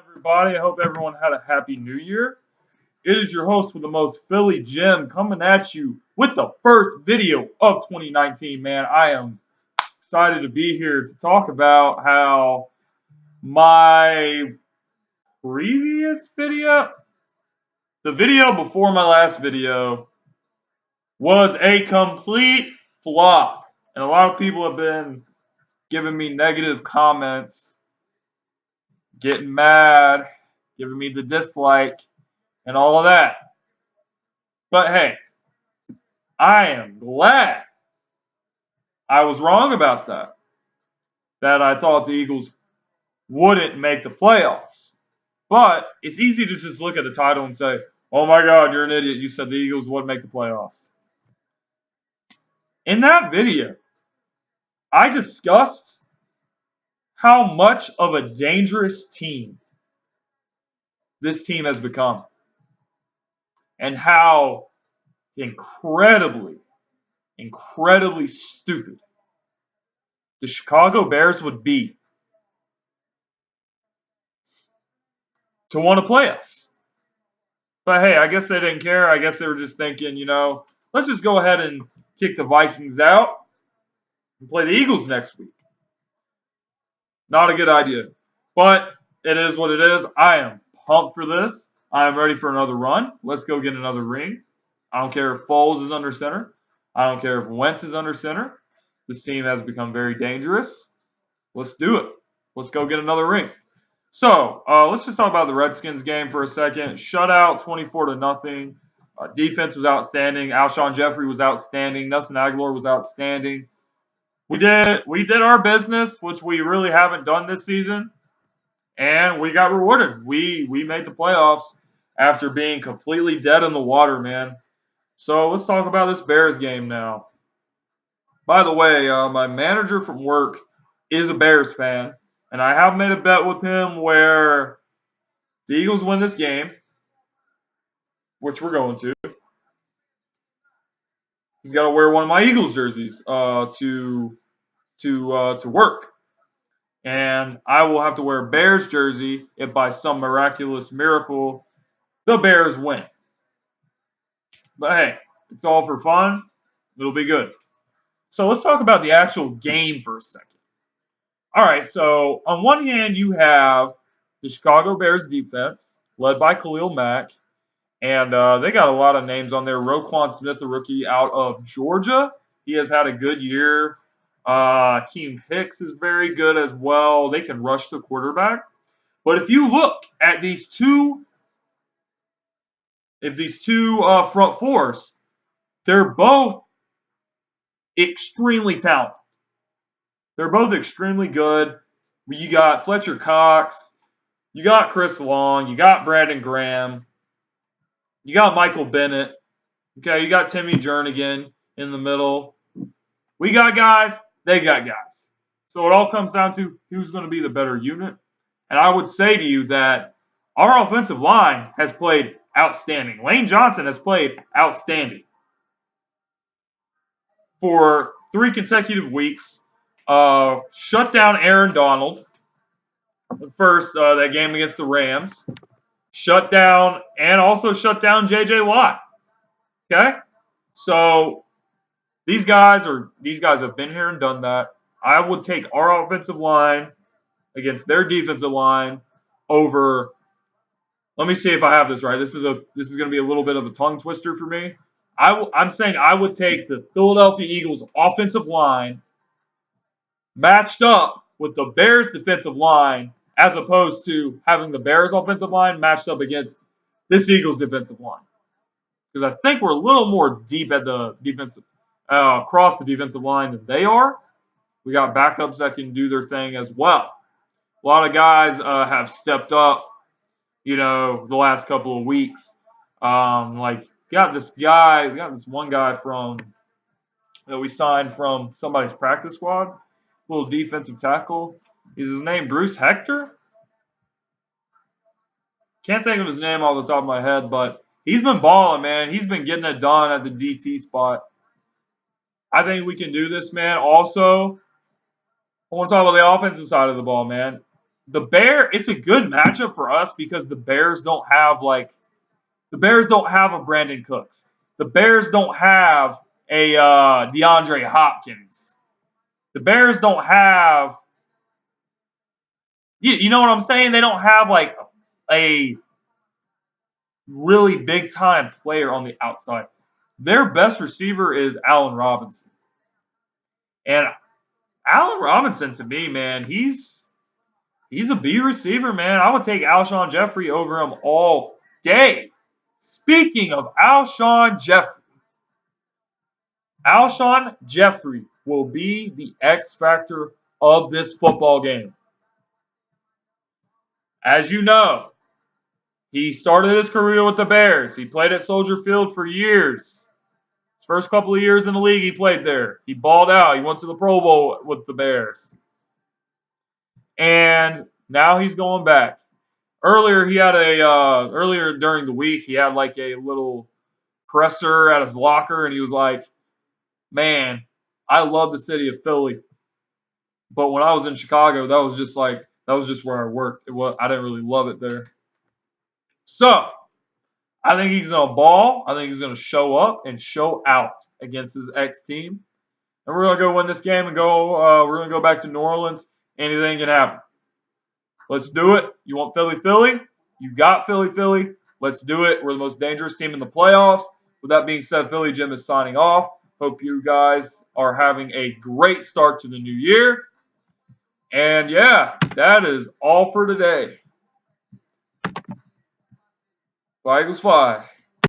Everybody. I hope everyone had a happy new year. It is your host with the most Philly Jim coming at you with the first video of 2019, man. I am excited to be here to talk about how my previous video, the video before my last video, was a complete flop. And a lot of people have been giving me negative comments, getting mad, giving me the dislike, and all of that. But hey, I am glad I was wrong about that. That I thought the Eagles wouldn't make the playoffs. But it's easy to just look at the title and say, oh my God, you're an idiot. You said the Eagles wouldn't make the playoffs. In that video, I discussed how much of a dangerous team this team has become. And how incredibly stupid the Chicago Bears would be to want to play us. But hey, I guess they didn't care. I guess they were just thinking, let's just go ahead and kick the Vikings out and play the Eagles next week. Not a good idea. But it is what it is. I am pumped for this. I am ready for another run. Let's go get another ring. I don't care if Foles is under center. I don't care if Wentz is under center. This team has become very dangerous. Let's do it. Let's go get another ring. So let's just talk about the Redskins game for a second. Shutout, 24-0. Defense was outstanding. Alshon Jeffrey was outstanding. Nelson Aguilar was outstanding. We did our business, which we really haven't done this season, and we got rewarded. We made the playoffs after being completely dead in the water, man. So let's talk about this Bears game now. By the way, my manager from work is a Bears fan. And I have made a bet with him where the Eagles win this game, which we're going to. He's got to wear one of my Eagles jerseys to work, and I will have to wear a Bears jersey if by some miraculous miracle the Bears win. But hey, it's all for fun. It'll be good. So let's talk about the actual game for a second. All right, so on one hand, you have the Chicago Bears defense, led by Khalil Mack, and they got a lot of names on there. Roquan Smith, the rookie out of Georgia. He has had a good year. Keem Hicks is very good as well. They can rush the quarterback. But if you look at these two front fours, they're both extremely talented. They're both extremely good. You got Fletcher Cox, you got Chris Long, you got Brandon Graham, you got Michael Bennett. Okay, you got Timmy Jernigan in the middle. We got guys, they got guys. So it all comes down to who's going to be the better unit. And I would say to you that our offensive line has played outstanding. Lane Johnson has played outstanding for 3 consecutive weeks. Shut down Aaron Donald. First, that game against the Rams. Shut down and also shut down J.J. Watt. Okay? So these guys have been here and done that. I would take our offensive line against their defensive line over. Let me see if I have this right. This is going to be a little bit of a tongue twister for me. I'm saying I would take the Philadelphia Eagles offensive line matched up with the Bears defensive line, as opposed to having the Bears offensive line matched up against this Eagles defensive line. Because I think we're a little more deep at the defensive, across the defensive line than they are. We got backups that can do their thing as well. A lot of guys have stepped up, the last couple of weeks. We got this one guy that we signed from somebody's practice squad, little defensive tackle. Is his name Bruce Hector? Can't think of his name off the top of my head, but he's been balling, man. He's been getting it done at the DT spot. I think we can do this, man. Also, I want to talk about the offensive side of the ball, man. it's a good matchup for us because the Bears don't have a Brandon Cooks. The Bears don't have a DeAndre Hopkins. The Bears don't have, you know what I'm saying? They don't have like a really big time player on the outside. Their best receiver is Allen Robinson. And Allen Robinson, to me, man, he's a B receiver, man. I would take Alshon Jeffrey over him all day. Speaking of Alshon Jeffrey will be the X factor of this football game. As you know, he started his career with the Bears. He played at Soldier Field for years. His first couple of years in the league, he played there. He balled out. He went to the Pro Bowl with the Bears. And now he's going back. Earlier during the week, he had like a little presser at his locker, and he was like, "Man, I love the city of Philly, but when I was in Chicago, that was just where I worked. I didn't really love it there." So I think he's gonna ball. I think he's gonna show up and show out against his ex team, and we're gonna go win this game and go. We're gonna go back to New Orleans. Anything can happen. Let's do it. You want Philly? You got Philly. Let's do it. We're the most dangerous team in the playoffs. With that being said, Philly Jim is signing off. Hope you guys are having a great start to the new year. And yeah, that is all for today. Fly Eagles fly.